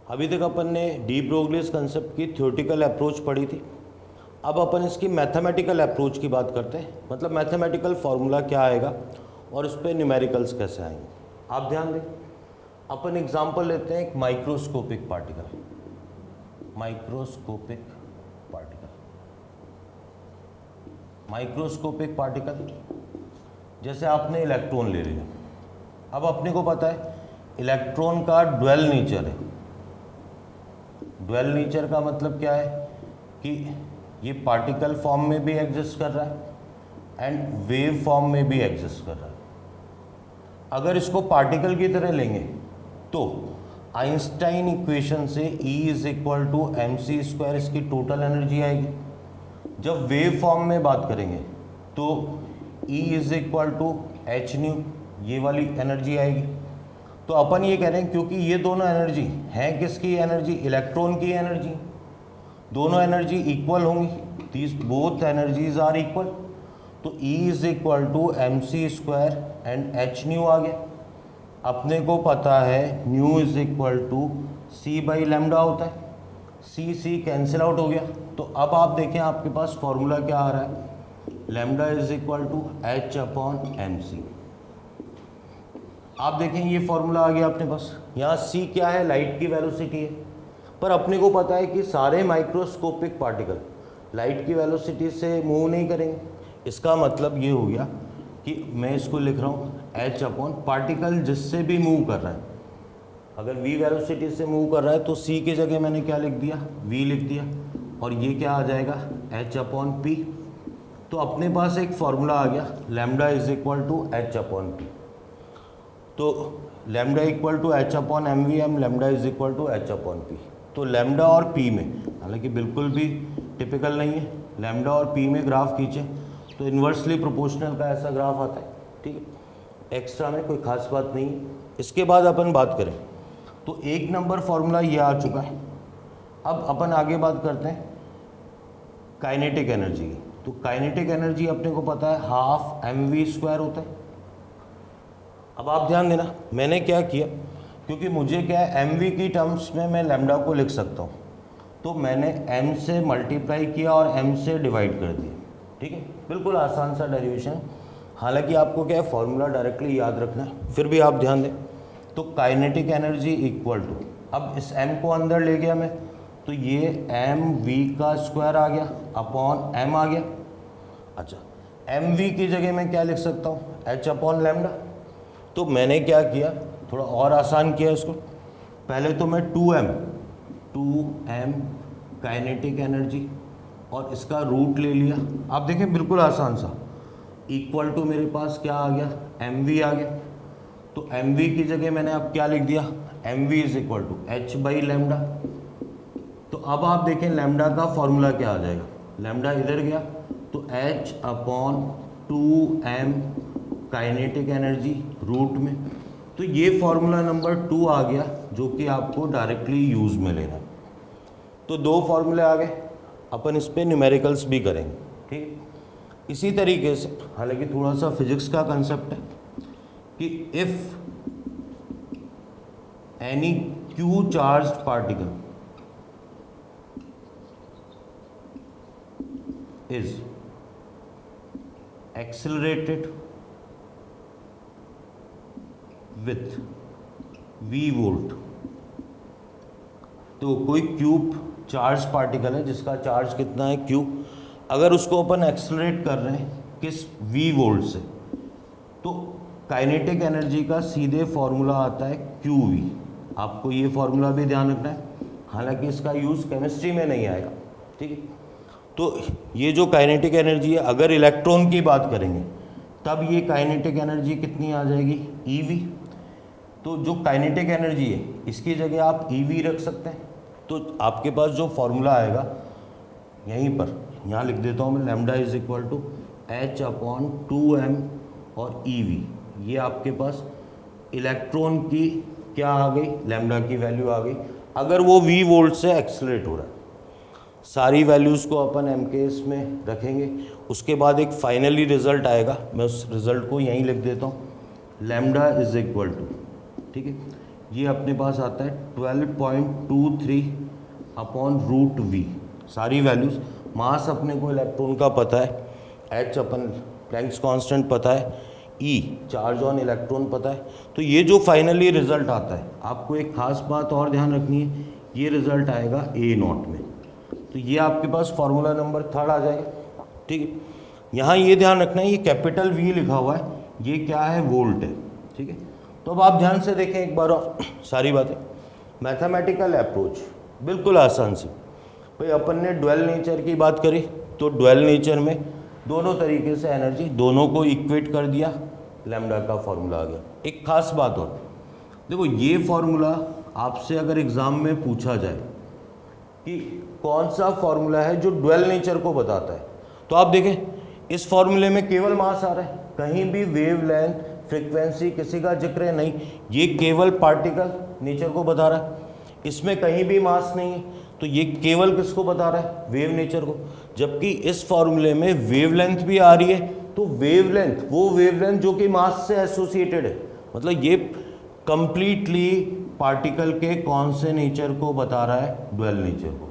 अभी तक अपन ने डी ब्रोगलीस कंसेप्ट की थ्योरेटिकल अप्रोच पढ़ी थी। अब अपन इसकी मैथमेटिकल अप्रोच की बात करते हैं, मतलब मैथमेटिकल फार्मूला क्या आएगा और उस पर न्यूमेरिकल्स कैसे आएंगे। आप ध्यान दें, अपन एग्जांपल लेते हैं एक माइक्रोस्कोपिक पार्टिकल। माइक्रोस्कोपिक पार्टिकल जैसे आपने इलेक्ट्रॉन ले लिया। अब अपने को पता है इलेक्ट्रॉन का ड्वेल नेचर है। ड्वेल नेचर का मतलब क्या है कि ये पार्टिकल फॉर्म में भी एग्जिस्ट कर रहा है एंड वेव फॉर्म में भी एग्जिस्ट कर रहा है। अगर इसको पार्टिकल की तरह लेंगे तो आइंस्टाइन इक्वेशन से E is equal to mc² इसकी टोटल एनर्जी आएगी। जब वेव फॉर्म में बात करेंगे तो E is equal to h nu, ये वाली एनर्जी आएगी। तो अपन ये कह रहे हैं क्योंकि ये दोनों एनर्जी हैं किसकी एनर्जी, इलेक्ट्रॉन की एनर्जी, दोनों एनर्जी इक्वल होंगी, these both energies are equal. तो E is equal to mc² and h nu आ गया। अपने को पता है new is equal to c/λ होता है, c कैंसिल आउट हो गया। तो अब आप देखें आपके पास फॉर्मूला क्या आ रहा है, lambda is equal to h/mc। आप देखें ये फॉर्मूला आ गया अपने पास। यहाँ c क्या है, लाइट की वेलोसिटी है, पर अपने को पता है कि सारे माइक्रोस्कोपिक पार्टिकल लाइट की वेलोसिटी से मूव नहीं करेंगे। इसका मतलब ये हो गया कि मैं इसको लिख रहा हूँ h/पार्टिकल जिससे भी मूव कर रहा है। अगर v वेलोसिटी से मूव कर रहा है तो c की जगह मैंने क्या लिख दिया, v लिख दिया, और ये क्या आ जाएगा h/p। तो अपने पास एक फॉर्मूला आ गया lambda is equal to h/p। तो lambda equal to h/mv, lambda is equal to h/p। तो लैम्डा और p में, हालांकि बिल्कुल भी टिपिकल नहीं है, लैम्डा और p में ग्राफ खींचे तो इन्वर्सली प्रोपोर्शनल का ऐसा ग्राफ आता है, ठीक है, एक्स्ट्रा में कोई खास बात नहीं है। इसके बाद अपन बात करें तो एक नंबर फॉर्मूला ये आ चुका है। अब अपन आगे बात करते हैं काइनेटिक एनर्जी की। तो काइनेटिक एनर्जी अपने को पता है हाफ mv² होता है। अब आप ध्यान देना, मैंने क्या किया, क्योंकि मुझे क्या है mv की टर्म्स में मैं लैम्डा को लिख सकता हूँ, तो मैंने m से मल्टीप्लाई किया और m से डिवाइड कर दिया, ठीक है, बिल्कुल आसान सा डेरिवेशन। हालांकि आपको क्या है फॉर्मूला डायरेक्टली याद रखना है, फिर भी आप ध्यान दें। तो काइनेटिक एनर्जी इक्वल टू, अब इस m को अंदर ले गया मैं, तो ये mv² आ गया अपॉन m आ गया। अच्छा, mv की जगह मैं क्या लिख सकता हूँ, h/λ। तो मैंने क्या किया, थोड़ा और आसान किया इसको। पहले तो मैं 2m काइनेटिक एनर्जी और इसका रूट ले लिया। आप देखें बिल्कुल आसान सा, इक्वल टू मेरे पास क्या आ गया, mv आ गया। तो mv की जगह मैंने अब क्या लिख दिया, mv is equal to h/λ। तो अब आप देखें लैम्डा का फॉर्मूला क्या आ जाएगा, लैम्डा इधर गया तो h/2m काइनेटिक एनर्जी रूट में। तो ये फॉर्मूला नंबर 2 आ गया जो कि आपको डायरेक्टली यूज में लेना है। तो दो फॉर्मूले आ गए, अपन इस पर न्यूमेरिकल्स भी करेंगे, ठीक। इसी तरीके से, हालांकि थोड़ा सा फिजिक्स का कंसेप्ट है कि if any q charged particle is accelerated with v volt, तो कोई क्यूब चार्ज पार्टिकल है जिसका चार्ज कितना है q, अगर उसको अपन एक्सेलरेट कर रहे हैं किस v वोल्ट से, तो काइनेटिक एनर्जी का सीधे फॉर्मूला आता है qv। आपको ये फॉर्मूला भी ध्यान रखना है, हालांकि इसका यूज़ केमिस्ट्री में नहीं आएगा, ठीक है। तो ये जो काइनेटिक एनर्जी है, अगर इलेक्ट्रॉन की बात करेंगे तब ये काइनेटिक एनर्जी कितनी आ जाएगी, EV। तो जो काइनेटिक एनर्जी है इसकी जगह आप EV रख सकते हैं। तो आपके पास जो फॉर्मूला आएगा यहीं पर, यहाँ लिख देता हूँ मैं, lambda is equal to h/2m और EV। ये आपके पास इलेक्ट्रॉन की क्या आ गई, लैम्डा की वैल्यू आ गई, अगर वो v वोल्ट से एक्सेलरेट हो रहा है। सारी वैल्यूज़ को अपन MKS में रखेंगे, उसके बाद एक फाइनली रिजल्ट आएगा, मैं उस रिजल्ट को यहीं लिख देता हूँ, लैम्डा इज इक्वल टू, ठीक है, ये अपने पास आता है 12.23 अपॉन रूट वी, सारी वैल्यूज़। मास अपने को इलेक्ट्रॉन का पता है, एच अपन प्लैंक्स कांस्टेंट पता है, ई चार्ज ऑन इलेक्ट्रॉन पता है। तो ये जो फाइनली रिजल्ट आता है, आपको एक खास बात और ध्यान रखनी है, ये रिजल्ट आएगा ए नॉट में। तो ये आपके पास फॉर्मूला नंबर 3 आ जाएगा, ठीक है। यहाँ ये ध्यान रखना है, ये कैपिटल वी लिखा हुआ है, ये क्या है, वोल्ट है, ठीक है। तो अब आप ध्यान से देखें एक बार और सारी बातें। मैथमेटिकल अप्रोच बिल्कुल आसान से, भाई अपन ने ड्वेल नेचर की बात करी, तो ड्वेल नेचर में दोनों तरीके से एनर्जी, दोनों को इक्वेट कर दिया, लैम्डा का फॉर्मूला आ गया। एक खास बात और देखो, ये फॉर्मूला आपसे अगर एग्जाम में पूछा जाए कि कौन सा फॉर्मूला है जो ड्वेल नेचर को बताता है, तो आप देखें इस फॉर्मूले में केवल मास आ रहा है, कहीं भी वेवलेंथ, फ्रीक्वेंसी किसी का जिक्र नहीं, ये केवल पार्टिकल नेचर को बता रहा है। इसमें कहीं भी मास नहीं है, तो ये केवल किसको बता रहा है, वेव नेचर को। जबकि इस फॉर्मूले में वेवलेंथ भी आ रही है, तो वेवलेंथ वो वेवलेंथ जो कि मास से एसोसिएटेड है, मतलब ये कंप्लीटली पार्टिकल के कौन से नेचर को बता रहा है, ड्वेल नेचर को।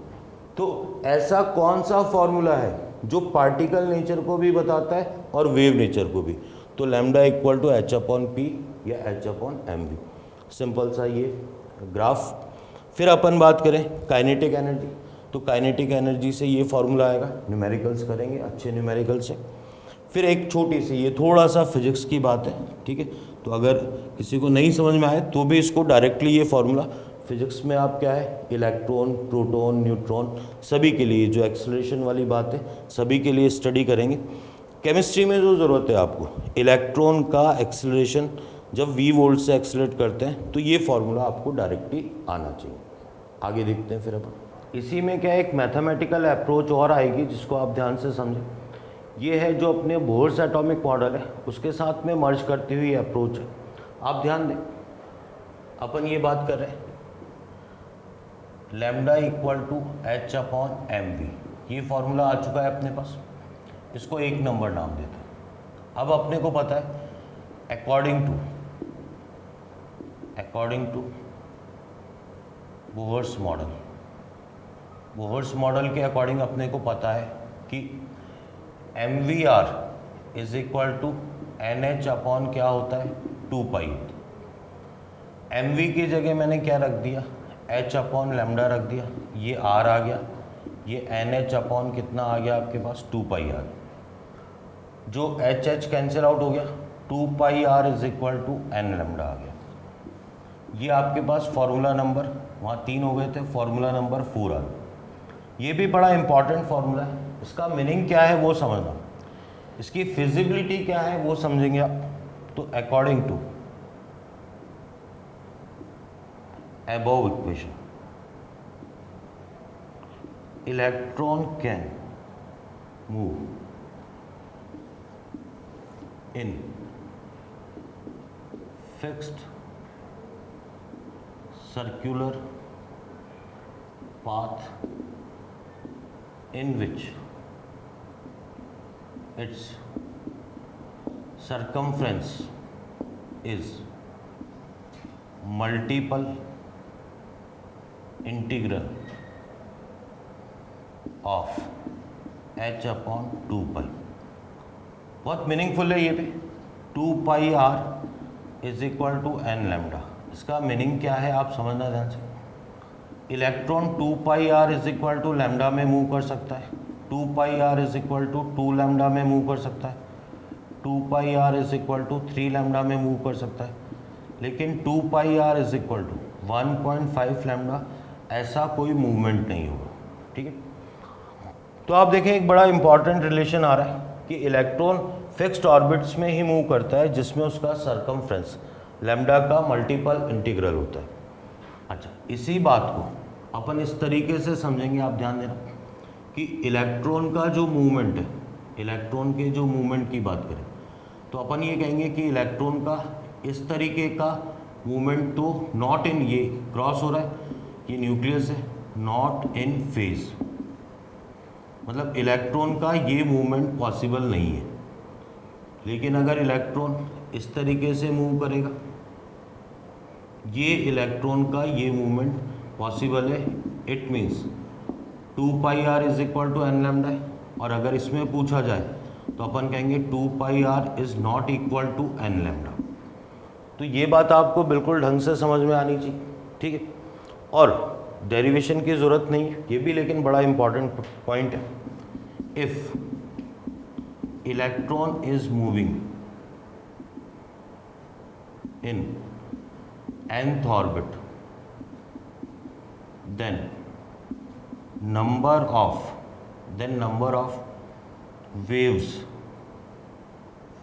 तो ऐसा कौन सा फॉर्मूला है जो पार्टिकल नेचर को भी बताता है और वेव नेचर को भी, तो lambda equal to H upon P या H upon M V, simple सा ये ग्राफ। फिर अपन बात करें काइनेटिक एनर्जी, तो काइनेटिक एनर्जी से ये फॉर्मूला आएगा, न्यूमेरिकल्स करेंगे अच्छे न्यूमेरिकल से। फिर एक छोटी सी, ये थोड़ा सा फिजिक्स की बात है, ठीक है, तो अगर किसी को नहीं समझ में आए तो भी इसको डायरेक्टली ये फॉर्मूला, फिजिक्स में आप क्या है, इलेक्ट्रॉन, प्रोटॉन, न्यूट्रॉन, सभी के लिए जो एक्सेलरेशन वाली बात है सभी के लिए स्टडी करेंगे। केमिस्ट्री में जो ज़रूरत है आपको, इलेक्ट्रॉन का एक्सेलरेशन जब v वोल्ट से एक्सेलरेट करते हैं, तो ये फॉर्मूला आपको डायरेक्टली आना चाहिए। आगे देखते हैं फिर अपन। इसी में क्या एक मैथमेटिकल अप्रोच और आएगी जिसको आप ध्यान से समझें। ये है जो अपने बोर्स एटॉमिक मॉडल है उसके साथ में मर्ज करती हुई अप्रोच है। आप ध्यान दें, अपन ये बात कर रहे हैं lambda equal to H upon M V, ये फॉर्मूला आ चुका है अपने पास, इसको एक नंबर नाम देते हैं। अब अपने को पता है according to Bohr's model, Bohr's model के अकॉर्डिंग अपने को पता है कि M V R is equal to N H upon क्या होता है, 2 पाई। एम वी की जगह मैंने क्या रख दिया, एच अपॉन लैम्डा रख दिया, ये आर आ गया, ये एन एच अपॉन कितना आ गया आपके पास, 2 पाई आर। जो एच एच कैंसिल आउट हो गया, 2 pi R is equal to N lambda आ गया। ये आपके पास फॉर्मूला नंबर, वहाँ 3 हो गए थे, फॉर्मूला नंबर 4 आ गया। ये भी बड़ा इंपॉर्टेंट फॉर्मूला है, इसका मीनिंग क्या है वो समझना, इसकी फिजिबिलिटी क्या है वो समझेंगे आप। तो according to above equation, electron can move in fixed circular path in which its circumference is multiple integral of h upon 2 pi. बहुत मीनिंगफुल है ये भी। 2 pi R is equal to N lambda, इसका मीनिंग क्या है आप समझना ध्यान से। Electron 2 pi R is equal to lambda में मूव कर सकता है, 2 pi R is equal to 2 lambda में मूव कर सकता है, 2 pi R is equal to 3 lambda में मूव कर सकता है, लेकिन 2 pi R is equal to 1.5 lambda ऐसा कोई मूवमेंट नहीं होगा, ठीक है। तो आप देखें एक बड़ा इंपॉर्टेंट रिलेशन आ रहा है कि इलेक्ट्रॉन फिक्स्ड ऑर्बिट्स में ही मूव करता है जिसमें उसका सरकमफ्रेंस लैम्डा का मल्टीपल इंटीग्रल होता है। अच्छा, इसी बात को अपन इस तरीके से समझेंगे, आप ध्यान देना कि इलेक्ट्रॉन का जो मूवमेंट है, इलेक्ट्रॉन के जो मूवमेंट की बात करें तो अपन ये कहेंगे कि इलेक्ट्रॉन का इस तरीके का मूवमेंट तो नॉट इन, ये क्रॉस हो रहा है, ये न्यूक्लियस है, नॉट इन फेज, मतलब इलेक्ट्रॉन का ये मूवमेंट पॉसिबल नहीं है। लेकिन अगर इलेक्ट्रॉन इस तरीके से मूव करेगा, ये इलेक्ट्रॉन का ये मूवमेंट पॉसिबल है, it means 2πr is equal to N lambda है। और अगर इसमें पूछा जाए तो अपन कहेंगे 2πr is not equal to N lambda. तो ये बात आपको बिल्कुल ढंग से समझ में आनी चाहिए, ठीक है। और डेरिवेशन की ज़रूरत नहीं है ये भी, लेकिन बड़ा इंपॉर्टेंट पॉइंट है। If electron is moving in nth orbit, then number of waves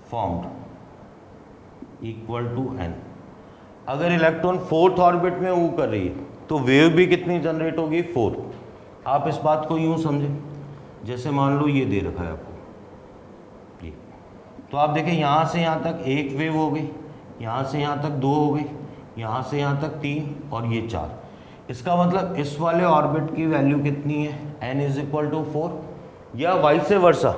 formed equal to n। अगर इलेक्ट्रॉन फोर्थ ऑर्बिट में मूव कर रही है तो वेव भी कितनी जनरेट होगी, 4। आप इस बात को यूं समझें, जैसे मान लो ये दे रखा है आपको ये, तो आप देखें यहाँ से यहाँ तक एक वेव हो गई, यहाँ से यहाँ तक 2 हो गई, यहाँ से यहाँ तक 3 और ये 4। इसका मतलब इस वाले ऑर्बिट की वैल्यू कितनी है, n इज इक्वल टू 4, या vice versa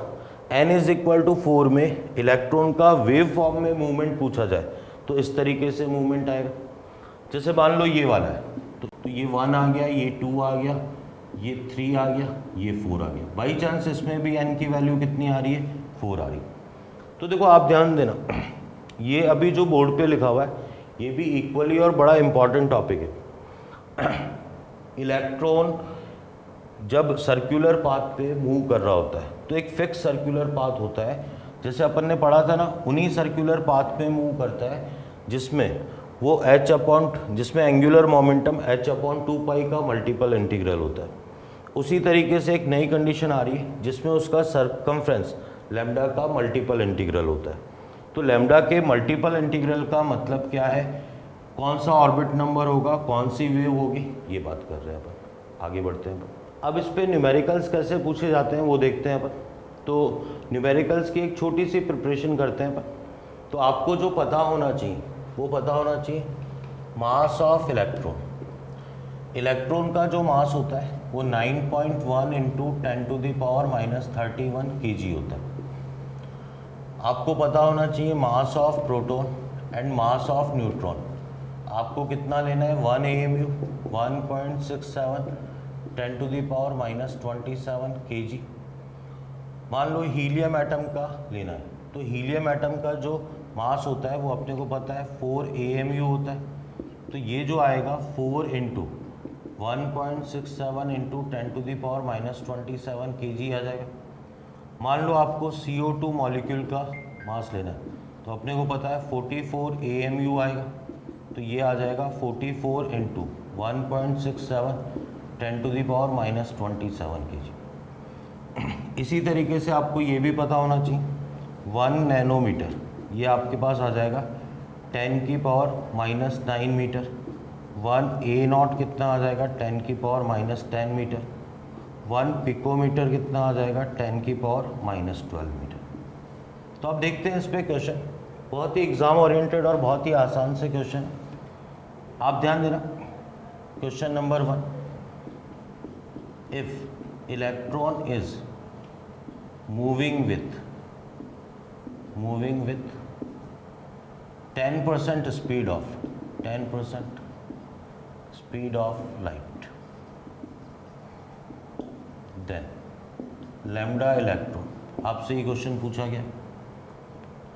n is equal to 4 में इलेक्ट्रॉन का वेव फॉर्म में मूवमेंट पूछा जाए तो इस तरीके से मूवमेंट आएगा। जैसे मान लो ये वाला है तो ये 1 आ गया, ये 2 आ गया, ये 3 आ गया, ये 4 आ गया। बाई चांस इसमें भी n की वैल्यू कितनी आ रही है, 4 आ रही है। तो देखो आप ध्यान देना, ये अभी जो बोर्ड पे लिखा हुआ है ये भी इक्वली और बड़ा इंपॉर्टेंट टॉपिक है। इलेक्ट्रॉन जब सर्कुलर पाथ पे मूव कर रहा होता है तो एक फिक्स सर्कुलर पाथ होता है, जैसे अपन ने पढ़ा था ना, उन्हीं सर्कुलर पाथ पे मूव करता है जिसमें वो जिसमें एंगुलर मोमेंटम h/2π का मल्टीपल इंटीग्रल होता है। उसी तरीके से एक नई कंडीशन आ रही है जिसमें उसका सर्कमफ्रेंस लैम्डा का मल्टीपल इंटीग्रल होता है। तो लैम्डा के मल्टीपल इंटीग्रल का मतलब क्या है, कौन सा ऑर्बिट नंबर होगा, कौन सी वेव होगी, ये बात कर रहे हैं अपन। आगे बढ़ते हैं। अब इस पे न्यूमेरिकल्स कैसे पूछे जाते हैं वो देखते हैं अपन। तो न्यूमेरिकल्स की एक छोटी सी प्रिपरेशन करते हैं अपन। तो आपको जो पता होना चाहिए वो पता होना चाहिए मास ऑफ इलेक्ट्रॉन का जो मास होता है वो 9.1 इंटू 10⁻³ kg होता है। आपको पता होना चाहिए mass of proton and mass of neutron. आपको कितना लेना है, 1 AMU 1.67 10⁻27 kg। मान लो हीलियम एटम का लेना है तो हीलियम एटम का जो मास होता है वो अपने को पता है 4 AMU होता है। तो ये जो आएगा 4 इंटू 1.67 इंटू 10⁻27 kg आ जाएगा। मान लो आपको CO2 मॉलिक्यूल का मास लेना है तो अपने को पता है 44 AMU आएगा। तो ये आ जाएगा 44 इंटू 1.67 10⁻27 kg। इसी तरीके से आपको ये भी पता होना चाहिए 1 नैनोमीटर, ये आपके पास आ जाएगा 10⁻⁹ मीटर। 1 A0 कितना आ जाएगा, 10⁻⁻10 मीटर। 1 पिकोमीटर कितना आ जाएगा, 10⁻⁻12 मीटर। तो आप देखते हैं इस पे क्वेश्चन बहुत ही एग्ज़ाम ओरिएंटेड और बहुत ही आसान से क्वेश्चन। आप ध्यान देना, question number 1, if electron is moving with 10% speed of light, then lambda electron. आपसे ये क्वेश्चन पूछा गया।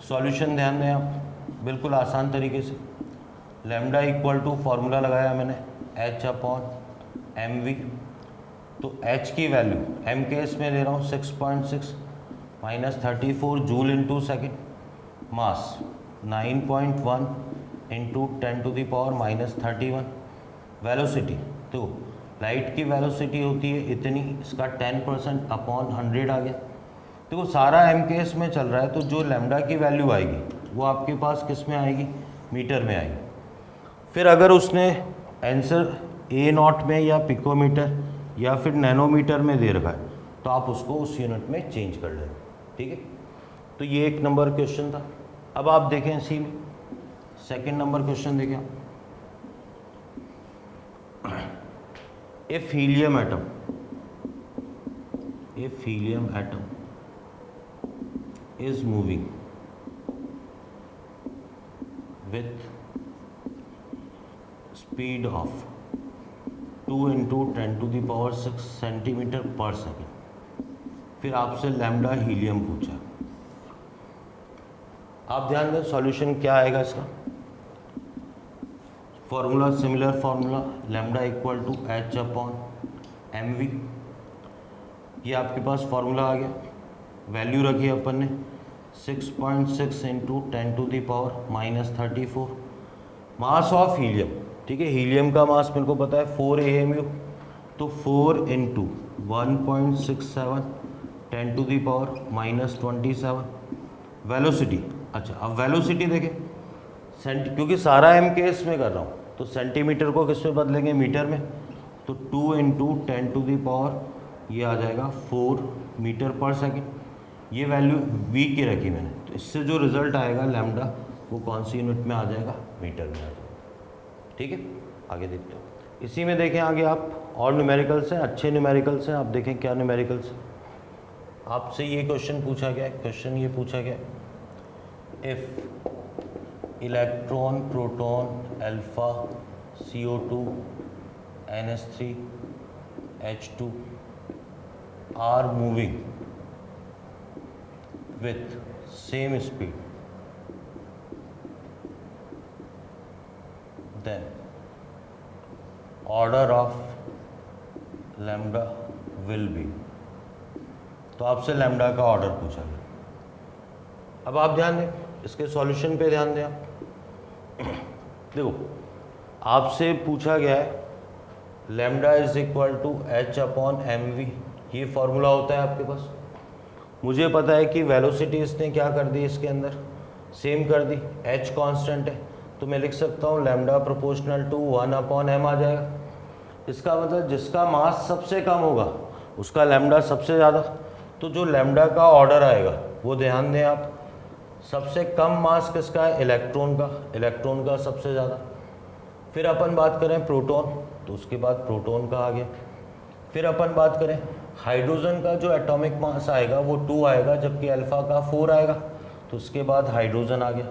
सॉल्यूशन ध्यान दें आप, बिल्कुल आसान तरीके से। लैम्डा इक्वल टू फॉर्मूला लगाया मैंने H/mv। तो H की वैल्यू m के इसमें ले रहा हूँ 6.6 माइनस 34 जूल इंटू सेकेंड, मास 9.1 इंटू 10⁻⁻31, वेलोसिटी तो लाइट की वेलोसिटी होती है इतनी, इसका 10% अपॉन 100 आ गया। देखो सारा m के एस में चल रहा है तो जो लैम्डा की वैल्यू आएगी वो आपके पास किस में आएगी, मीटर में आएगी। फिर अगर उसने आंसर A0 में या पिकोमीटर या फिर नैनोमीटर में दे रखा है तो आप उसको उस यूनिट में चेंज कर लें, ठीक है। तो ये 1 नंबर क्वेश्चन था। अब आप देखें सी में सेकेंड नंबर क्वेश्चन देखें। If helium atom is moving with speed of 2 into 10⁻6 centimetre पर सेकेंड। फिर आपसे लैम्डा हीलियम पूछा। आप ध्यान दें सॉल्यूशन क्या आएगा इसका। Formula similar formula, lambda equal to H upon M V. ये आपके पास फॉर्मूला आ गया। वैल्यू रखी अपन ने 6.6 इंटू 10⁻⁻34 मास ऑफ हीलियम। ठीक है, हीलियम का मास मेरे को पता है 4 AMU, तो 4 इंटू 1.67 10⁻⁻27 वेलोसिटी। अच्छा, अब वेलोसिटी देखें क्योंकि सारा एम के इसमें कर रहा हूँ, तो सेंटीमीटर को किस में बदलेंगे, मीटर में। तो 2 इंटू 10⁻, ये आ जाएगा 4 मीटर पर सेकेंड। ये वैल्यू वी की रखी मैंने, तो इससे जो रिजल्ट आएगा लैम्डा, वो कौन सी यूनिट में आ जाएगा, मीटर में आ जाएगा। ठीक है, आगे देखते हो। इसी में देखें आगे आप और न्यूमेरिकल्स हैं, अच्छे न्यूमेरिकल्स हैं। आप देखें क्या न्यूमेरिकल्स हैं। आपसे ये क्वेश्चन पूछा गया, क्वेश्चन ये पूछा गया, if electron proton alpha CO2 NH3 H2 are moving with same speed, then order of lambda will be। तो आपसे लैम्डा का ऑर्डर पूछा गया। अब आप ध्यान दें, इसके सॉल्यूशन पे ध्यान दें आप। देखो, आपसे पूछा गया है lambda is equal to H upon M V. ये फॉर्मूला होता है आपके पास। मुझे पता है कि वेलोसिटी इसने क्या कर दी, इसके अंदर सेम कर दी, h कांस्टेंट है, तो मैं लिख सकता हूँ lambda proportional to 1 upon m आ जाएगा। इसका मतलब जिसका मास सबसे कम होगा उसका लैम्डा सबसे ज़्यादा। तो जो लैम्डा का ऑर्डर आएगा वो ध्यान दें आप, सबसे कम मास किसका है, इलेक्ट्रॉन का, इलेक्ट्रॉन का सबसे ज़्यादा। फिर अपन बात करें प्रोटॉन, तो उसके बाद प्रोटॉन का आ गया। फिर अपन बात करें हाइड्रोजन का, जो एटॉमिक मास आएगा वो 2 आएगा, जबकि अल्फ़ा का 4 आएगा, तो उसके बाद हाइड्रोजन आ गया।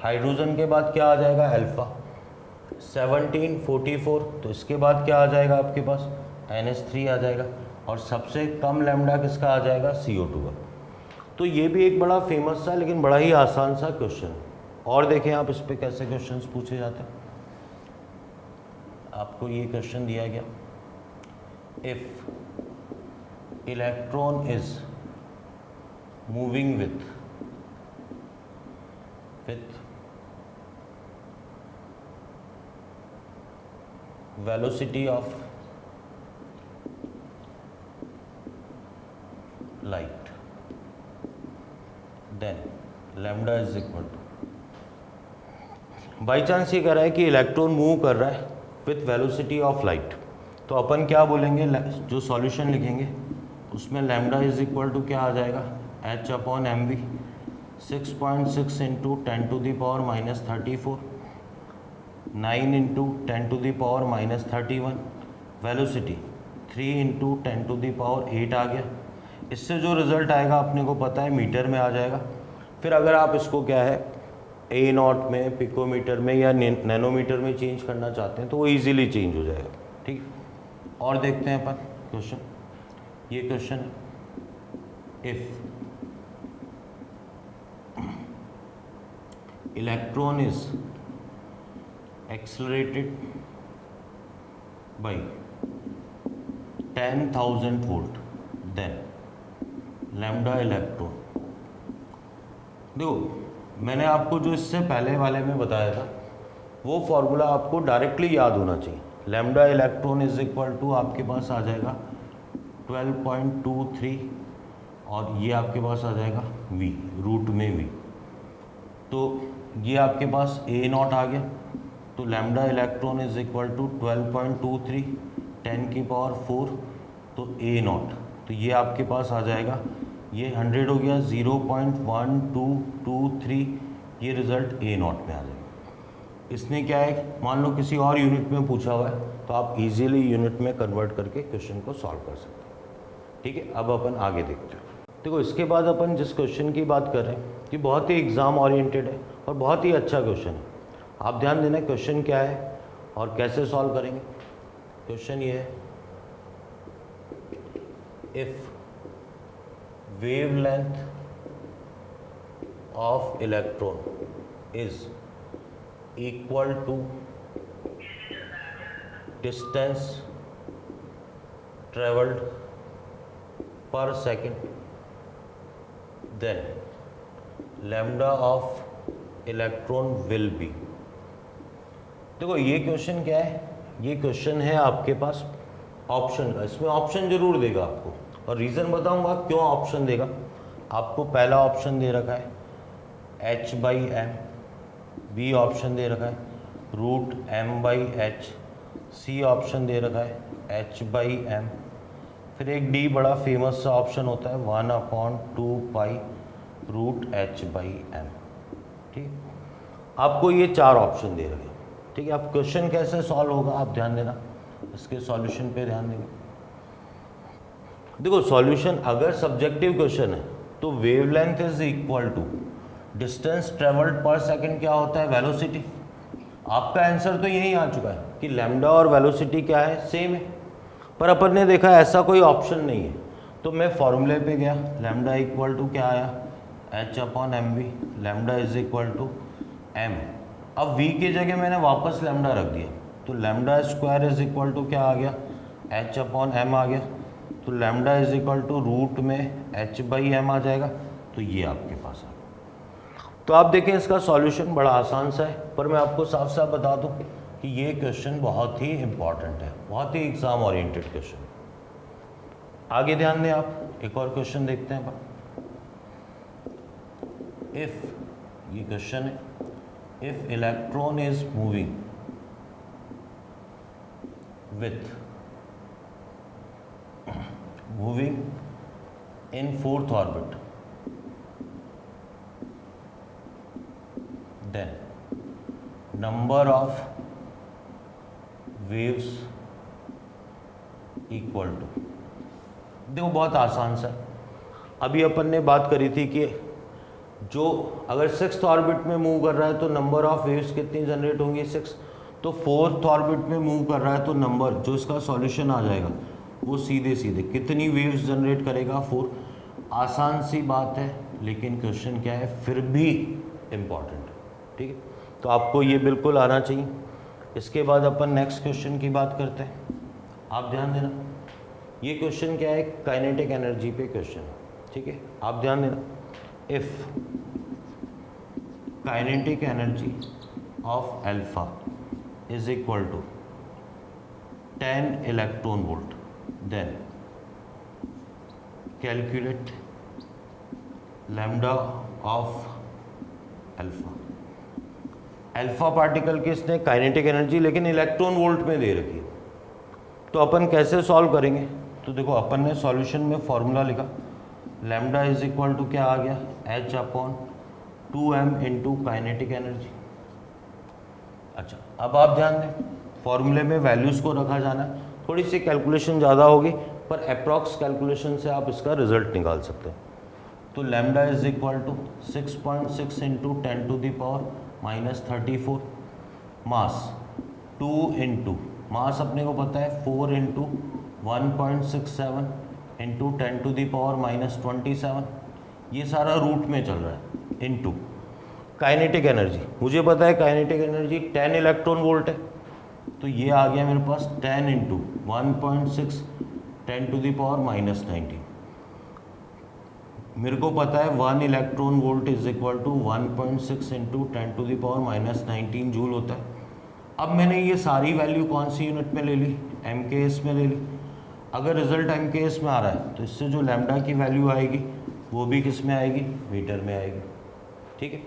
हाइड्रोजन के बाद क्या आ जाएगा, अल्फ़ा 1744, तो इसके बाद क्या आ जाएगा आपके पास, NH3 आ जाएगा। और सबसे कम लैम्डा किसका आ जाएगा, CO2 का। तो ये भी एक बड़ा फेमस सा लेकिन बड़ा ही आसान सा क्वेश्चन है। और देखें आप इस पर कैसे क्वेश्चंस पूछे जाते हैं। आपको ये क्वेश्चन दिया गया, if electron is moving with velocity of light, then lambda is equal to, by chance ये कह रहा है कि इलेक्ट्रॉन मूव कर रहा है विथ वेलोसिटी ऑफ लाइट, तो अपन क्या बोलेंगे, जो सॉल्यूशन लिखेंगे उसमें लैम्डा इज इक्वल टू क्या आ जाएगा, h upon M V 6.6 into 10⁻⁻34 9 into 10⁻⁻31 velocity 3 into 10⁸ आ गया। इससे जो रिज़ल्ट आएगा अपने को पता है मीटर में आ जाएगा। फिर अगर आप इसको क्या है A0 में, पिकोमीटर में या नैनोमीटर में चेंज करना चाहते हैं तो वो इजीली चेंज हो जाएगा। ठीक, और देखते हैं अपन क्वेश्चन। ये क्वेश्चन है, if electron is accelerated by 10,000 volt, then lambda electron. देखो, मैंने आपको जो इससे पहले वाले में बताया था वो फॉर्मूला आपको डायरेक्टली याद होना चाहिए। Lambda electron is equal to आपके पास आ जाएगा 12.23 और ये आपके पास आ जाएगा v, रूट में v। तो ये आपके पास A0 आ गया, तो lambda electron is equal to 12.23 10⁴, तो A0, तो ये आपके पास आ जाएगा, ये 100 हो गया, 0.1223, ये रिज़ल्ट A0 में आ जाएगा। इसने क्या है, मान लो किसी और यूनिट में पूछा हुआ है तो आप इजीली यूनिट में कन्वर्ट करके क्वेश्चन को सॉल्व कर सकते हैं। ठीक है, अब अपन आगे देखते हैं। देखो, इसके बाद अपन जिस क्वेश्चन की बात कर रहे हैं ये बहुत ही एग्ज़ाम ओरिएंटेड है और बहुत ही अच्छा क्वेश्चन है। आप ध्यान देना, क्वेश्चन क्या है, और कैसे सॉल्व करेंगे? क्वेश्चन ये है, if wavelength of electron is equal to distance traveled per second, then lambda of electron will be। देखो ये क्वेश्चन क्या है, ये क्वेश्चन है आपके पास ऑप्शन का, इसमें ऑप्शन जरूर देगा आपको, और रीज़न बताऊंगा क्यों ऑप्शन देगा। आपको पहला ऑप्शन दे रखा है h/m, बी ऑप्शन दे रखा है √m/h, सी ऑप्शन दे रखा है h/m, फिर एक डी बड़ा फेमस सा ऑप्शन होता है 1/2π √h/m। ठीक, आपको ये चार ऑप्शन दे रखे। ठीक है, अब क्वेश्चन कैसे सॉल्व होगा आप ध्यान देना, इसके सॉल्यूशन पे ध्यान देंगे। देखो सॉल्यूशन अगर सब्जेक्टिव क्वेश्चन है तो wavelength is equal to distance travelled per second क्या होता है, वेलोसिटी। आपका आंसर तो यही आ चुका है कि लैम्डा और वेलोसिटी क्या है, सेम है। पर अपन ने देखा ऐसा कोई ऑप्शन नहीं है, तो मैं फॉर्मूले पे गया, लैम्डा इक्वल टू क्या आया h/mv, lambda is equal to m। अब v की जगह मैंने वापस लैम्डा रख दिया, तो lambda square is equal to क्या आ गया h/m आ गया, तो lambda is equal to root में h/m आ जाएगा, तो ये आपके पास आ गया। तो आप देखें इसका सॉल्यूशन बड़ा आसान सा है, पर मैं आपको साफ साफ बता दूं कि ये क्वेश्चन बहुत ही इंपॉर्टेंट है, बहुत ही एग्जाम ओरिएंटेड क्वेश्चन। आगे ध्यान दें आप, एक और क्वेश्चन देखते हैं अपन। इफ, ये क्वेश्चन है, if electron is moving with moving in fourth orbit, then number of waves equal to। देखो बहुत आसान सा, अभी अपन ने बात करी थी कि जो अगर सिक्स्थ ऑर्बिट में मूव कर रहा है तो नंबर ऑफ वेव्स कितनी जनरेट होंगी, 6। तो फोर्थ ऑर्बिट में मूव कर रहा है तो नंबर जो इसका सॉल्यूशन आ जाएगा वो सीधे सीधे कितनी वेव्स जनरेट करेगा, 4। आसान सी बात है, लेकिन क्वेश्चन क्या है फिर भी इम्पॉर्टेंट है। ठीक है, तो आपको ये बिल्कुल आना चाहिए। इसके बाद अपन नेक्स्ट क्वेश्चन की बात करते हैं। आप ध्यान देना, ये क्वेश्चन क्या है, काइनेटिक एनर्जी पे क्वेश्चन है। ठीक है, आप ध्यान देना, if kinetic energy of alpha is equal to 10 electron volt, then calculate lambda of alpha। Alpha particle की इसने काइनेटिक एनर्जी लेकिन इलेक्ट्रॉन वोल्ट में दे रखी है, तो अपन कैसे सॉल्व करेंगे? तो देखो अपन ने सॉल्यूशन में फॉर्मूला लिखा, लैम्डा इज इक्वल टू क्या आ गया h/2m इंटू काइनेटिक एनर्जी। अच्छा, अब आप ध्यान दें, फॉर्मूले में वैल्यूज़ को रखा जाना है, थोड़ी सी कैलकुलेशन ज़्यादा होगी पर अप्रॉक्स कैलकुलेशन से आप इसका रिजल्ट निकाल सकते हैं। तो lambda is equal to 6.6 into 10⁻34, mass 2 into mass अपने को पता है 4 इंटू 1.67 इंटू 10⁻27, ये सारा रूट में चल रहा है, इंटू काइनेटिक एनर्जी, मुझे पता है काइनेटिक एनर्जी 10 इलेक्ट्रॉन वोल्ट है, तो ये आ गया मेरे पास 10 इंटू 1.6 10⁻19। मेरे को पता है 1 electron volt is equal to 1.6 into 10⁻19 joule होता है। अब मैंने ये सारी वैल्यू कौन सी यूनिट में ले ली, MKS में ले ली। अगर रिजल्ट MKS में आ रहा है तो इससे जो लैम्डा की वैल्यू आएगी वो भी किस में आएगी, मीटर में आएगी। ठीक है,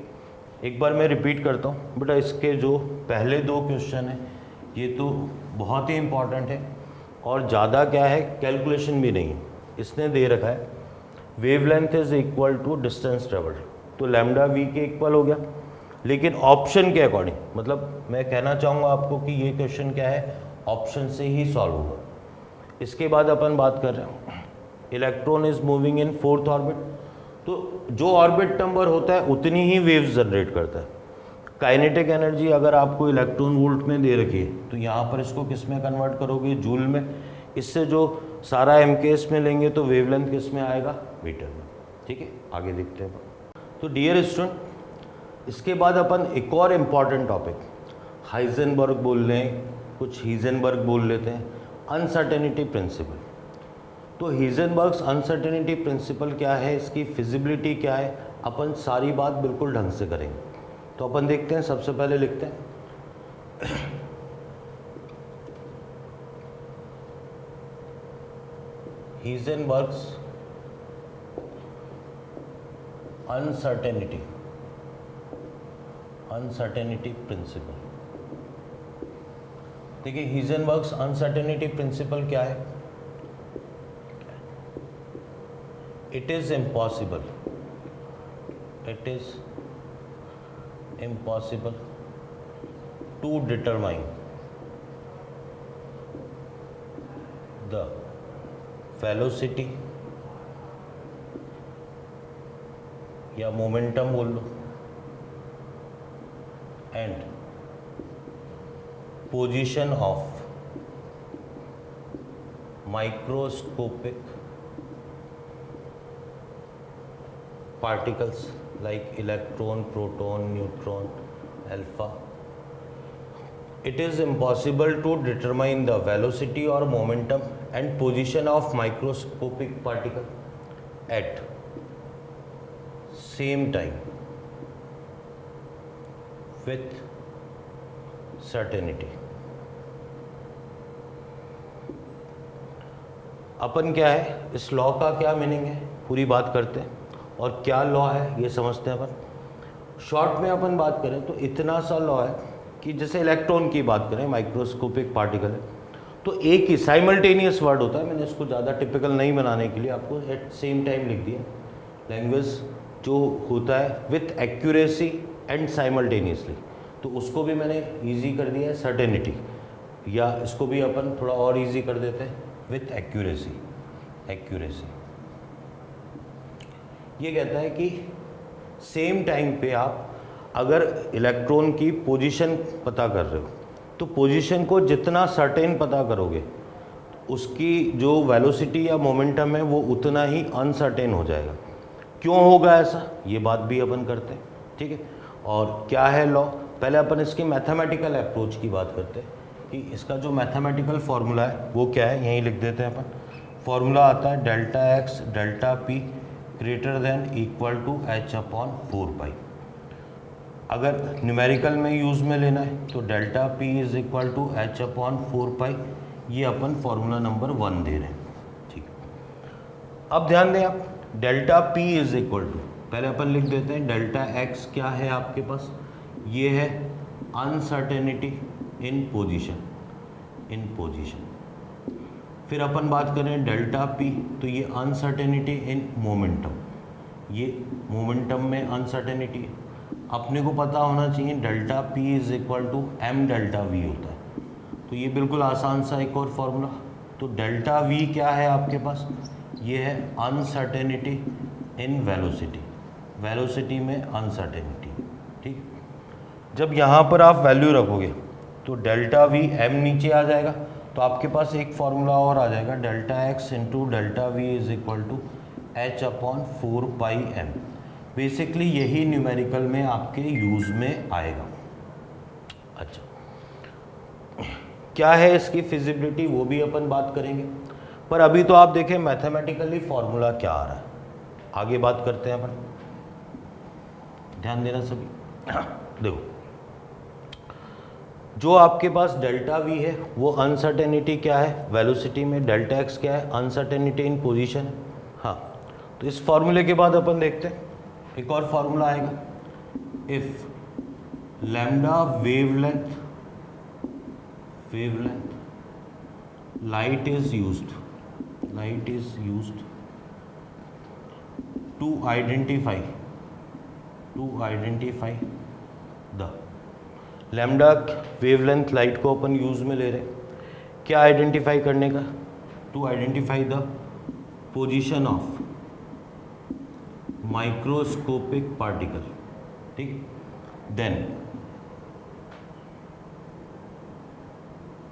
एक बार मैं रिपीट करता हूँ बेटा, इसके जो पहले दो क्वेश्चन हैं ये तो बहुत ही इम्पॉर्टेंट है और ज़्यादा क्या है कैलकुलेशन भी नहीं है। इसने दे रखा है wavelength is equal to distance travelled, तो लैम्डा v के इक्वल हो गया, लेकिन ऑप्शन के अकॉर्डिंग, मतलब मैं कहना चाहूँगा आपको कि ये क्वेश्चन क्या है ऑप्शन से ही सॉल्व होगा। इसके बाद अपन बात कर रहे हैं electron is moving in fourth orbit, तो जो ऑर्बिट नंबर होता है उतनी ही वेव्स जनरेट करता है। काइनेटिक एनर्जी अगर आपको इलेक्ट्रॉन वोल्ट में दे रखी है तो यहाँ पर इसको किस में कन्वर्ट करोगे, जूल में। इससे जो सारा एमकेएस में लेंगे तो वेवलेंथ किस में आएगा, मीटर में। ठीक है, आगे देखते हैं। तो डियर स्टूडेंट, इसके बाद अपन एक और इम्पॉर्टेंट टॉपिक हाइजेनबर्ग बोल लें, कुछ हीजेनबर्ग बोल लेते हैं, अनसर्टेनिटी प्रिंसिपल। तो हीजेनबर्ग्स अनसर्टेनिटी प्रिंसिपल क्या है, इसकी फिजिबिलिटी क्या है, अपन सारी बात बिल्कुल ढंग से करेंगे। तो अपन देखते हैं, सबसे पहले लिखते हैं हीजेनबर्ग्स अनसर्टेनिटी प्रिंसिपल। देखिए हीजेनबर्ग्स अनसर्टेनिटी प्रिंसिपल क्या है, it is impossible to determine the velocity या मोमेंटम बोल लो and position of microscopic particles like electron, proton, neutron, alpha. It is impossible to determine the velocity or momentum and position of microscopic particle at same time with certainty. अपन क्या है, इस law का क्या meaning है, पूरी बात करते हैं और क्या लॉ है ये समझते हैं अपन। शॉर्ट में अपन बात करें तो इतना सा लॉ है कि जैसे इलेक्ट्रॉन की बात करें, माइक्रोस्कोपिक पार्टिकल है, तो एक ही साइमल्टेनियस वर्ड होता है। मैंने इसको ज़्यादा टिपिकल नहीं बनाने के लिए आपको एट सेम टाइम लिख दिया। लैंग्वेज जो होता है विथ एक्यूरेसी एंड साइमल्टेनियसली, तो उसको भी मैंने ईजी कर दिया है सर्टेनिटी, या इसको भी अपन थोड़ा और ईजी कर देते हैं विथ एक्यूरेसी। ये कहता है कि सेम टाइम पे आप अगर इलेक्ट्रॉन की पोजीशन पता कर रहे हो तो पोजीशन को जितना सर्टेन पता करोगे उसकी जो वेलोसिटी या मोमेंटम है वो उतना ही अनसर्टेन हो जाएगा। क्यों होगा ऐसा, ये बात भी अपन करते हैं। ठीक है, और क्या है लॉ, पहले अपन इसकी मैथमेटिकल अप्रोच की बात करते हैं कि इसका जो मैथमेटिकल फार्मूला है वो क्या है, यहीं लिख देते हैं अपन। फार्मूला आता है delta x delta P greater than equal to H upon 4 pi. अगर न्यूमेरिकल में यूज़ में लेना है तो delta P is equal to H upon 4 pi, ये अपन फार्मूला नंबर 1 दे रहे हैं। ठीक, अब ध्यान दें आप, delta P is equal to, पहले अपन लिख देते हैं डेल्टा एक्स क्या है आपके पास, ये है अनसर्टेनिटी इन पोजीशन। फिर अपन बात करें डेल्टा पी, तो ये अनसर्टेनिटी इन मोमेंटम, ये मोमेंटम में अनसर्टेनिटी है। अपने को पता होना चाहिए delta P is equal to M delta V होता है, तो ये बिल्कुल आसान सा एक और फॉर्मूला। तो डेल्टा वी क्या है आपके पास, ये है अनसर्टेनिटी इन वेलोसिटी में अनसर्टेनिटी। ठीक, जब यहाँ पर आप वैल्यू रखोगे तो डेल्टा वी एम नीचे आ जाएगा, तो आपके पास एक फॉर्मूला और आ जाएगा, delta X into delta we is equal to H upon 4 pi M. Basically यही न्यूमेरिकल में आपके यूज़ में आएगा। अच्छा, क्या है इसकी फिजिबिलिटी वो भी अपन बात करेंगे, पर अभी तो आप देखें मैथमेटिकली फॉर्मूला क्या आ रहा है, आगे बात करते हैं अपन। ध्यान देना सभी। देखो, जो आपके पास डेल्टा वी है वो अनसर्टेनिटी क्या है वेलोसिटी में, डेल्टा एक्स क्या है अनसर्टेनिटी इन पोजीशन। हाँ, तो इस फॉर्मूले के बाद अपन देखते हैं एक और फॉर्मूला आएगा, if lambda wavelength light is used to identify the lambda wavelength light को अपन यूज में ले रहे हैं, क्या आइडेंटिफाई करने का, to identify the position of microscopic particle. ठीक, then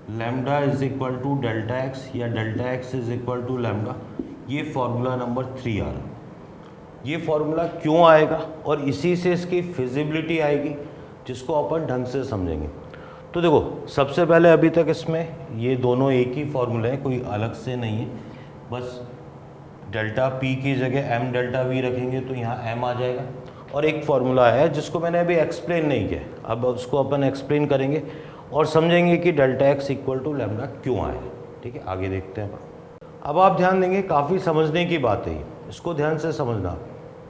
lambda is equal to delta X या delta x is equal to lambda, ये फॉर्मूला नंबर 3 आ रहा। ये फॉर्मूला क्यों आएगा और इसी से इसकी फिजिबिलिटी आएगी, जिसको अपन ढंग से समझेंगे। तो देखो, सबसे पहले अभी तक इसमें ये दोनों एक ही फॉर्मूला है, कोई अलग से नहीं है। बस डेल्टा पी की जगह एम डेल्टा वी रखेंगे तो यहाँ एम आ जाएगा। और एक फार्मूला है जिसको मैंने अभी एक्सप्लेन नहीं किया, अब उसको अपन एक्सप्लेन करेंगे और समझेंगे कि delta X equal to lambda क्यों आया। ठीक है, आगे देखते हैं। अब आप ध्यान देंगे, काफ़ी समझने की बात है ये, इसको ध्यान से समझना।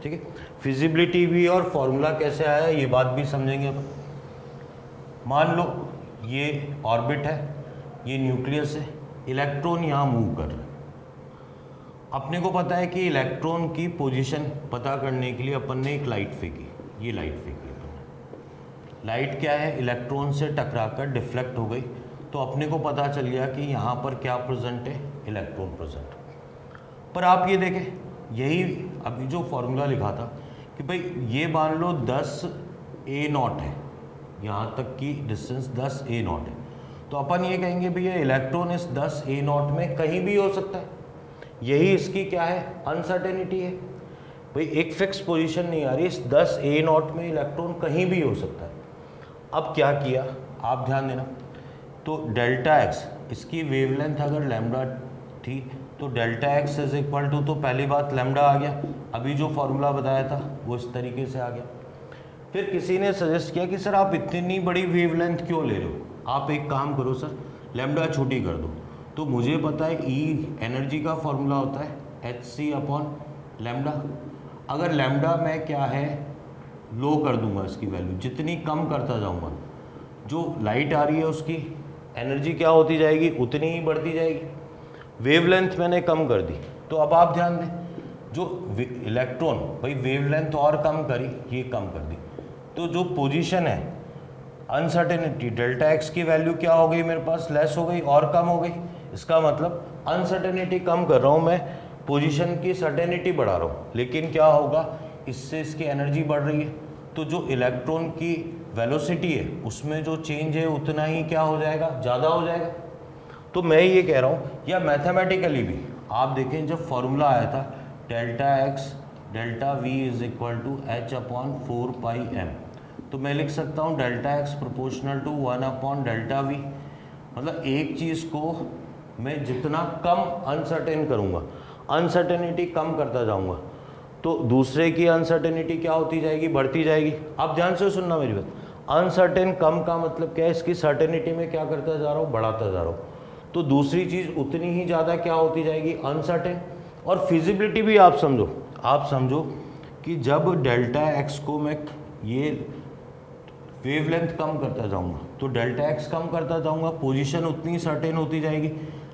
ठीक है, फिजिबिलिटी भी और फॉर्मूला कैसे आया ये बात भी समझेंगे अपन। मान लो ये ऑर्बिट है, ये न्यूक्लियस है, इलेक्ट्रॉन यहाँ मूव कर रहा है। अपने को पता है कि इलेक्ट्रॉन की पोजीशन पता करने के लिए अपन ने एक लाइट फेंकी, ये लाइट फेंकी अपन। लाइट क्या है, इलेक्ट्रॉन से टकराकर डिफ्लेक्ट हो गई, तो अपने को पता चल गया कि यहाँ पर क्या प्रेजेंट है, इलेक्ट्रॉन प्रेजेंट। पर आप ये देखें, यही अभी जो फॉर्मूला लिखा था कि भाई ये मान लो 10 A0 है, यहाँ तक की डिस्टेंस 10 A0 है, तो अपन ये कहेंगे भैया इलेक्ट्रॉन इस 10 A0 में कहीं भी हो सकता है। यही इसकी क्या है, अनसर्टेनिटी है। भाई एक फिक्स पोजीशन नहीं आ रही, इस 10 A0 में इलेक्ट्रॉन कहीं भी हो सकता है। अब क्या किया, आप ध्यान देना, तो डेल्टा एक्स, इसकी वेवलेंथ अगर लैम्डा थी तो delta x is equal to, तो पहली बात लैम्डा आ गया, अभी जो फॉर्मूला बताया था वो इस तरीके से आ गया। फिर किसी ने सजेस्ट किया कि सर आप इतनी बड़ी वेवलेंथ क्यों ले रहे हो, आप एक काम करो सर, लैम्डा छोटी कर दो। तो मुझे पता है ई एनर्जी का फॉर्मूला होता है hc अपॉन लैम्डा। अगर लैम्डा मैं क्या है लो कर दूंगा, इसकी वैल्यू जितनी कम करता जाऊंगा, जो लाइट आ रही है उसकी एनर्जी क्या होती जाएगी, उतनी ही बढ़ती जाएगी। वेवलेंथ मैंने कम कर दी, तो अब आप ध्यान दें, जो इलेक्ट्रॉन, भाई वेवलेंथ और कम करी, ये कम कर दी, तो जो पोजीशन है अनसर्टेनिटी, डेल्टा एक्स की वैल्यू क्या हो गई मेरे पास, लेस हो गई और कम हो गई। इसका मतलब अनसर्टेनिटी कम कर रहा हूँ मैं, पोजीशन की सर्टेनिटी बढ़ा रहा हूँ, लेकिन क्या होगा, इससे इसकी एनर्जी बढ़ रही है, तो जो इलेक्ट्रॉन की वेलोसिटी है उसमें जो चेंज है उतना ही क्या हो जाएगा, ज़्यादा हो जाएगा। तो मैं ये कह रहा हूँ, या मैथमेटिकली भी आप देखें, जब फॉर्मूला आया था delta x delta we is equal to H upon 4πm, तो मैं लिख सकता हूँ delta X proportional to 1 upon delta V. मतलब एक चीज़ को मैं जितना कम अनसर्टेन करूँगा, अनसर्टेनिटी कम करता जाऊँगा, तो दूसरे की अनसर्टेनिटी क्या होती जाएगी, बढ़ती जाएगी। आप ध्यान से सुनना मेरी बात, अनसर्टेन कम का मतलब क्या है, इसकी सर्टेनिटी में क्या करता जा रहा हूँ, बढ़ाता जा रहा हूँ, तो दूसरी चीज़ उतनी ही ज़्यादा क्या होती जाएगी, अनसर्टेन। और फिजिबिलिटी भी आप समझो कि जब डेल्टा एक्स को मैं ये वेवलेंथ कम करता जाऊंगा, तो डेल्टा एक्स कम करता जाऊंगा, पोजीशन उतनी सर्टेन होती जाएगी,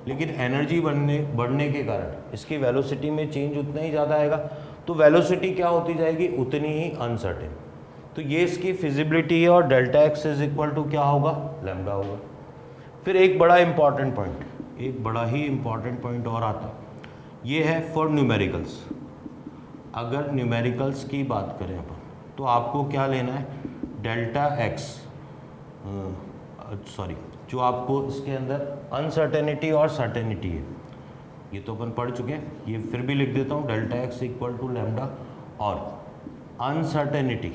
लेकिन एनर्जी बढ़ने के कारण इसकी वेलोसिटी में चेंज उतना ही ज़्यादा आएगा, तो वेलोसिटी क्या होती जाएगी, उतनी ही अनसर्टेन। तो ये इसकी फिजिबिलिटी है, और delta x is equal to क्या होगा, लैम्डा होगा। फिर एक बड़ा इंपॉर्टेंट पॉइंट, एक बड़ा ही इंपॉर्टेंट पॉइंट और आता, ये है फॉर न्यूमेरिकल्स। अगर न्यूमेरिकल्स की बात करें अपन, तो आपको क्या लेना है, डेल्टा एक्स, सॉरी, जो आपको इसके अंदर अनसर्टेनिटी और सर्टेनिटी है, ये तो अपन पढ़ चुके हैं, ये फिर भी लिख देता हूँ, delta X equal to lambda, और अनसर्टेनिटी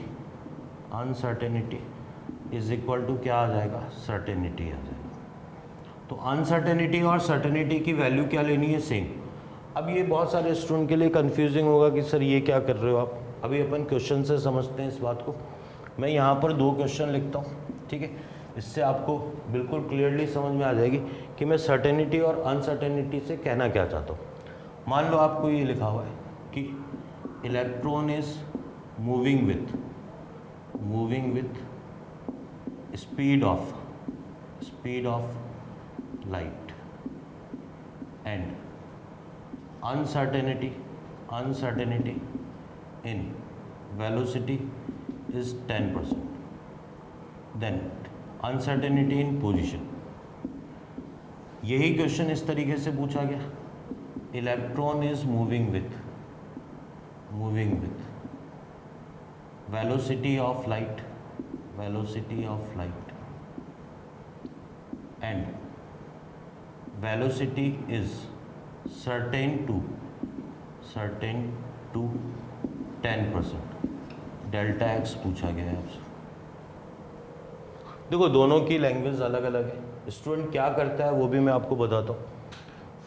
इज इक्वल टू क्या आ जाएगा, सर्टेनिटी आ जाएगा। तो अनसर्टेनिटी और सर्टेनिटी की वैल्यू क्या लेनी है, सेम। अब ये बहुत सारे स्टूडेंट के लिए कंफ्यूजिंग होगा कि सर ये क्या कर रहे हो आप। अभी अपन क्वेश्चन से समझते हैं इस बात को। मैं यहाँ पर 2 क्वेश्चन लिखता हूँ, ठीक है, इससे आपको बिल्कुल क्लियरली समझ में आ जाएगी कि मैं सर्टेनिटी और अनसर्टेनिटी से कहना क्या चाहता हूँ। मान लो आपको ये लिखा हुआ है कि electron is moving with speed of light and uncertainty in velocity is 10%, then uncertainty in position। यही क्वेश्चन इस तरीके से पूछा गया, electron is moving with velocity of light and velocity is certain to 10%, delta X पूछा गया है आपसे। देखो दोनों की लैंग्वेज अलग अलग है, स्टूडेंट क्या करता है वो भी मैं आपको बताता हूँ।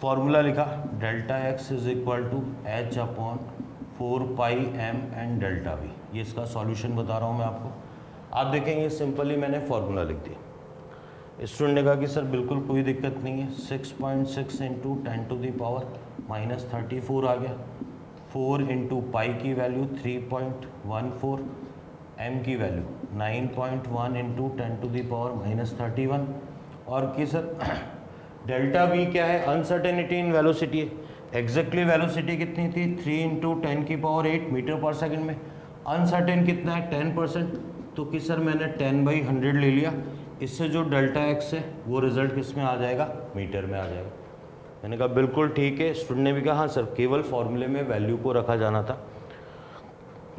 फॉर्मूला लिखा, delta x is equal to H upon 4πm and delta V. ये इसका सॉल्यूशन बता रहा हूँ मैं आपको। आप देखेंगे सिंपली मैंने फार्मूला लिख दिया। स्टूडेंट ने कहा कि सर बिल्कुल कोई दिक्कत नहीं है, 6.6 इंटू 10⁻34 आ गया, 4 इंटू पाई की वैल्यू 3.14, m की वैल्यू 9.1 इंटू 10⁻31, और कि सर डेल्टा वी क्या है, अनसर्टेनिटी इन वेलोसिटी है। एग्जैक्टली वेलोसिटी कितनी थी, 3 इंटू 10⁸ मीटर पर सेकंड में। अनसर्टेन कितना है, 10%, तो कि सर मैंने 10/100 ले लिया। इससे जो डेल्टा एक्स है वो रिजल्ट किस में आ जाएगा, मीटर में आ जाएगा। मैंने कहा बिल्कुल ठीक है। स्टूडेंट ने भी कहा हाँ सर, केवल फॉर्मूले में वैल्यू को रखा जाना था।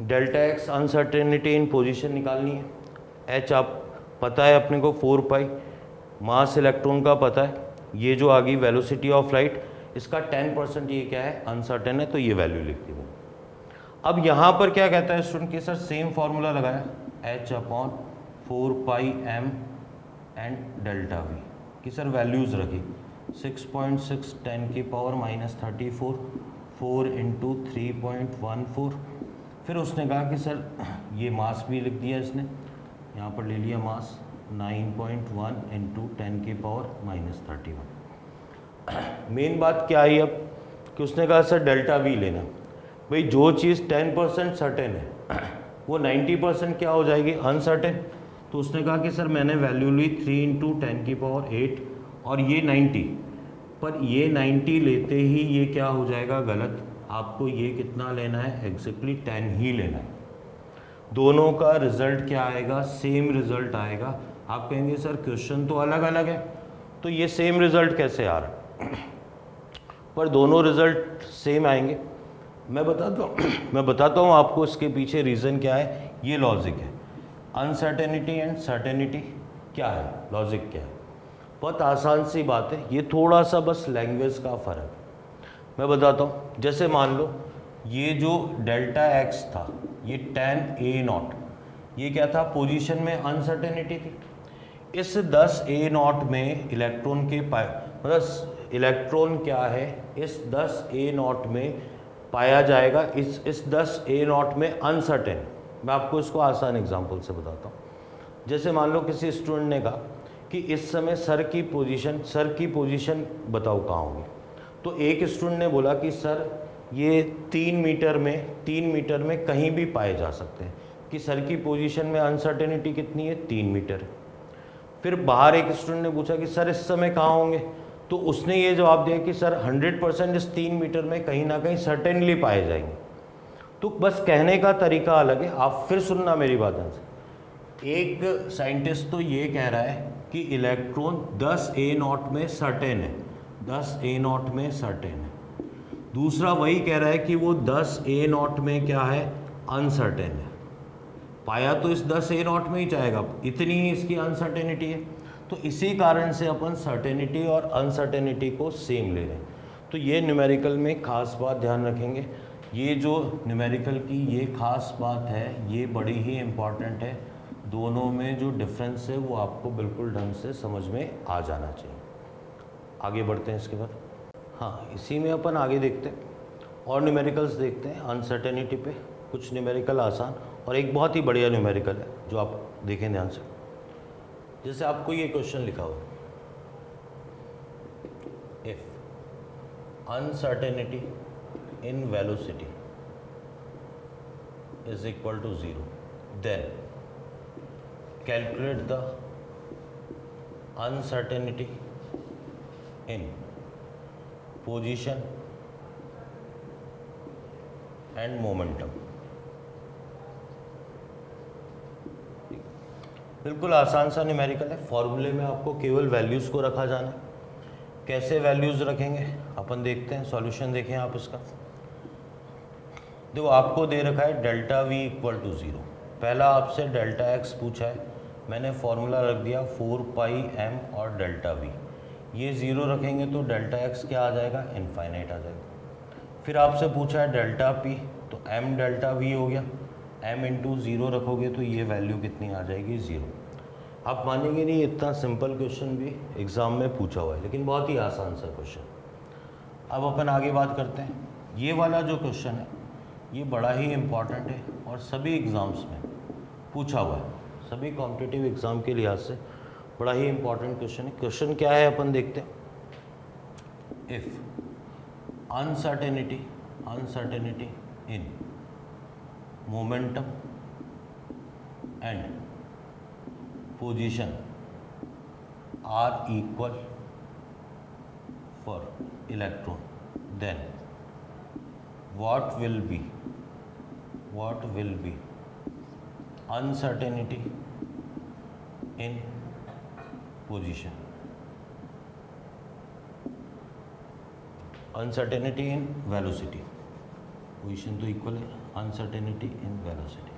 Delta x uncertainty in position निकालनी है। एच आप पता है अपने को 4π, मास इलेक्ट्रॉन का पता है, ये जो आ गई वेलोसिटी ऑफ लाइट, इसका 10% ये क्या है, अनसर्टेन है, तो ये वैल्यू लिख दी। अब यहाँ पर क्या कहता है स्टूडेंट कि सर सेम फार्मूला लगाया, H upon 4πm and delta we कि सर वैल्यूज़ रखी, 6.6 10⁻34, 4 इंटू 3.14। फिर उसने कहा कि सर ये मास भी लिख दिया इसने, यहाँ पर ले लिया मास 9.1 इंटू 10⁻31। मेन बात क्या आई अब कि उसने कहा सर डेल्टा वी लेना। भाई जो चीज़ 10% सर्टेन है वो 90% क्या हो जाएगी, अनसर्टेन। तो उसने कहा कि सर मैंने वैल्यू ली 3 इंटू 10⁸, और ये 90, पर ये 90 लेते ही ये क्या हो जाएगा, गलत। आपको ये कितना लेना है, एग्जैक्टली 10 ही लेना है। दोनों का रिजल्ट क्या आएगा, सेम रिजल्ट आएगा। आप कहेंगे सर क्वेश्चन तो अलग अलग है, तो ये सेम रिजल्ट कैसे आ रहा है पर दोनों रिजल्ट सेम आएंगे। मैं बताता हूँ आपको इसके पीछे रीज़न क्या है। ये लॉजिक है, अनसर्टेनिटी एंड सर्टेनिटी क्या है, लॉजिक क्या है। बहुत आसान सी बात है, ये थोड़ा सा बस लैंग्वेज का फ़र्क है। मैं बताता हूँ, जैसे मान लो ये जो डेल्टा एक्स था, ये tan A0, ये क्या था, पोजीशन में अनसर्टेनिटी थी। इस 10A0 में इलेक्ट्रॉन के मतलब इलेक्ट्रॉन क्या है, इस 10A0 में पाया जाएगा, इस 10A0 में अनसर्टेन। मैं आपको इसको आसान एग्जांपल से बताता हूँ। जैसे मान लो किसी स्टूडेंट ने कहा कि इस समय सर की पोजीशन बताओ कहाँ होगी। तो एक स्टूडेंट ने बोला कि सर ये 3 मीटर में कहीं भी पाए जा सकते हैं, कि सर की पोजीशन में अनसर्टेनिटी कितनी है, 3 मीटर है। फिर बाहर एक स्टूडेंट ने पूछा कि सर इस समय कहाँ होंगे, तो उसने ये जवाब दिया कि सर 100% इस 3 मीटर में कहीं ना कहीं सर्टेनली पाए जाएंगे। तो बस कहने का तरीका अलग है। आप फिर सुनना मेरी बात से। एक साइंटिस्ट तो ये कह रहा है कि इलेक्ट्रॉन 10A0 में सर्टेन है, 10A0 में सर्टेन है। दूसरा वही कह रहा है कि वो 10A0 में क्या है, अनसर्टेन है। पाया तो इस 10A0 में ही जाएगा, इतनी ही इसकी अनसर्टेनिटी है। तो इसी कारण से अपन सर्टेनिटी और अनसर्टेनिटी को सेम ले रहे हैं। तो ये न्यूमेरिकल में खास बात ध्यान रखेंगे। ये जो न्यूमेरिकल की ये खास बात है, ये बड़ी ही इम्पॉर्टेंट है। दोनों में जो डिफरेंस है वो आपको बिल्कुल ढंग से समझ में आ जाना चाहिए। आगे बढ़ते हैं इसके बाद। हाँ, इसी में अपन आगे देखते हैं और न्यूमेरिकल्स देखते हैं। अनसर्टेनिटी पे कुछ न्यूमेरिकल आसान और एक बहुत ही बढ़िया न्यूमेरिकल है जो आप देखें ध्यान से। जैसे आपको ये क्वेश्चन लिखा हो, if uncertainty in velocity is equal to 0, then calculate the uncertainty in position and momentum. बिल्कुल आसान सा न्यूमेरिकल है। फॉर्मूले में आपको केवल वैल्यूज़ को रखा जाना है। कैसे वैल्यूज़ रखेंगे अपन देखते हैं। सॉल्यूशन देखें आप इसका। देखो आपको दे रखा है डेल्टा वी इक्वल टू 0। पहला आपसे डेल्टा एक्स पूछा है, मैंने फॉर्मूला रख दिया 4πm और डेल्टा वी। ये 0 रखेंगे तो डेल्टा एक्स क्या आ जाएगा, इनफाइनाइट आ जाएगा। फिर आपसे पूछा है डेल्टा पी, तो एम डेल्टा वी हो गया, एम इंटू 0 रखोगे तो ये वैल्यू कितनी आ जाएगी, 0। आप मानेंगे नहीं, इतना सिंपल क्वेश्चन भी एग्ज़ाम में पूछा हुआ है, लेकिन बहुत ही आसान सा क्वेश्चन। अब अपन आगे बात करते हैं। ये वाला जो क्वेश्चन है ये बड़ा ही इम्पॉर्टेंट है और सभी एग्ज़ाम्स में पूछा हुआ है, सभी कॉम्पिटिटिव एग्ज़ाम के लिहाज से बड़ा ही इम्पॉर्टेंट क्वेश्चन है। क्वेश्चन क्या है अपन देखते हैं। If uncertainty in momentum and position are equal for electron, then what will be uncertainty in position, uncertainty in velocity, position तो इक्वल है, अनसर्टेनिटी इन वेलोसिटी।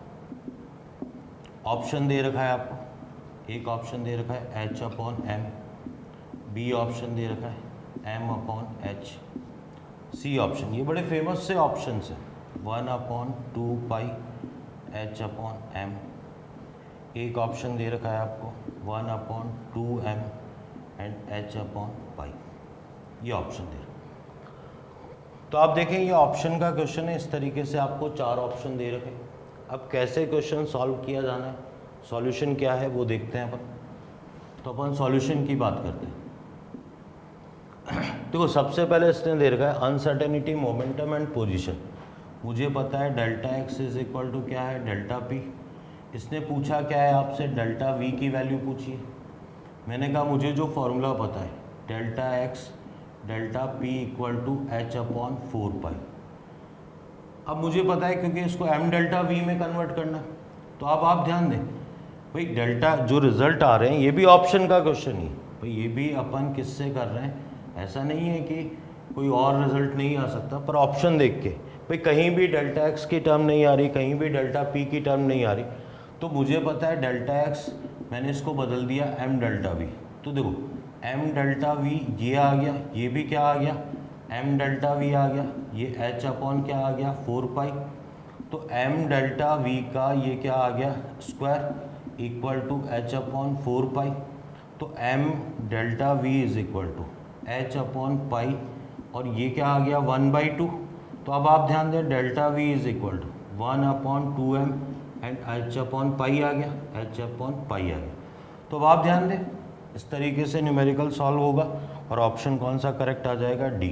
ऑप्शन दे रखा है आपको, एक ऑप्शन दे रखा है h upon M, B option दे रखा है m upon h, C option, ये बड़े फेमस से ऑप्शन हैं, 1/2 पाई h अपॉन m, एक ऑप्शन दे रखा है आपको 1/2m and h upon pi, ये ऑप्शन दे रखा है। तो आप देखें ये ऑप्शन का क्वेश्चन है, इस तरीके से आपको 4 ऑप्शन दे रखे। अब कैसे क्वेश्चन सॉल्व किया जाना है, सॉल्यूशन क्या है वो देखते हैं अपन। तो अपन सॉल्यूशन की बात करते हैं। देखो सबसे पहले इसने दे रखा है अनसर्टेनिटी मोमेंटम एंड पोजीशन, मुझे पता है delta x is equal to क्या है, डेल्टा पी। इसने पूछा क्या है आपसे, डेल्टा वी की वैल्यू पूछी है। मैंने कहा मुझे जो फॉर्मूला पता है delta x delta p equal to H upon 4 pi. अब मुझे पता है क्योंकि इसको एम डेल्टा वी में कन्वर्ट करना है। तो अब आप ध्यान दें भाई, डेल्टा जो रिजल्ट आ रहे हैं ये भी ऑप्शन का क्वेश्चन ही भाई, ये भी अपन किससे कर रहे हैं, ऐसा नहीं है कि कोई और रिजल्ट नहीं आ सकता, पर ऑप्शन देख के भाई कहीं भी डेल्टा एक्स की टर्म नहीं आ रही, कहीं भी डेल्टा पी की टर्म नहीं आ रही, तो मुझे पता है डेल्टा एक्स मैंने इसको बदल दिया एम डेल्टा वी। तो देखो एम डेल्टा वी ये आ गया, ये भी क्या आ गया, एम डेल्टा वी आ गया, ये एच अपॉन क्या आ गया 4 पाई। तो एम डेल्टा वी का ये क्या आ गया square equal to H upon 4 pi. तो m delta we is equal to H upon pi, और ये क्या आ गया 1/2। तो अब आप ध्यान दें delta we is equal to 1/2m and H upon pi आ गया, एच अपॉन पाई आ गया। तो अब आप ध्यान दें इस तरीके से न्यूमेरिकल सॉल्व होगा और ऑप्शन कौन सा करेक्ट आ जाएगा, डी।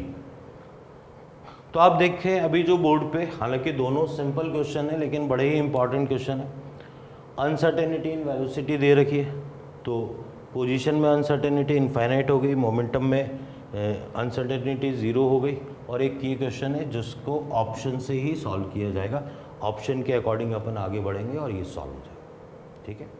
तो आप देखें अभी जो बोर्ड पे, हालांकि दोनों सिंपल क्वेश्चन है लेकिन बड़े ही इंपॉर्टेंट क्वेश्चन है। अनसर्टेनिटी इन वेलोसिटी दे रखी है, तो पोजीशन में अनसर्टेनिटी इनफाइनाइट हो गई, मोमेंटम में अनसर्टेनिटी 0 हो गई, और एक ये क्वेश्चन है जिसको ऑप्शन से ही सॉल्व किया जाएगा। ऑप्शन के अकॉर्डिंग अपन आगे बढ़ेंगे और ये सॉल्व हो जाएगा, ठीक है।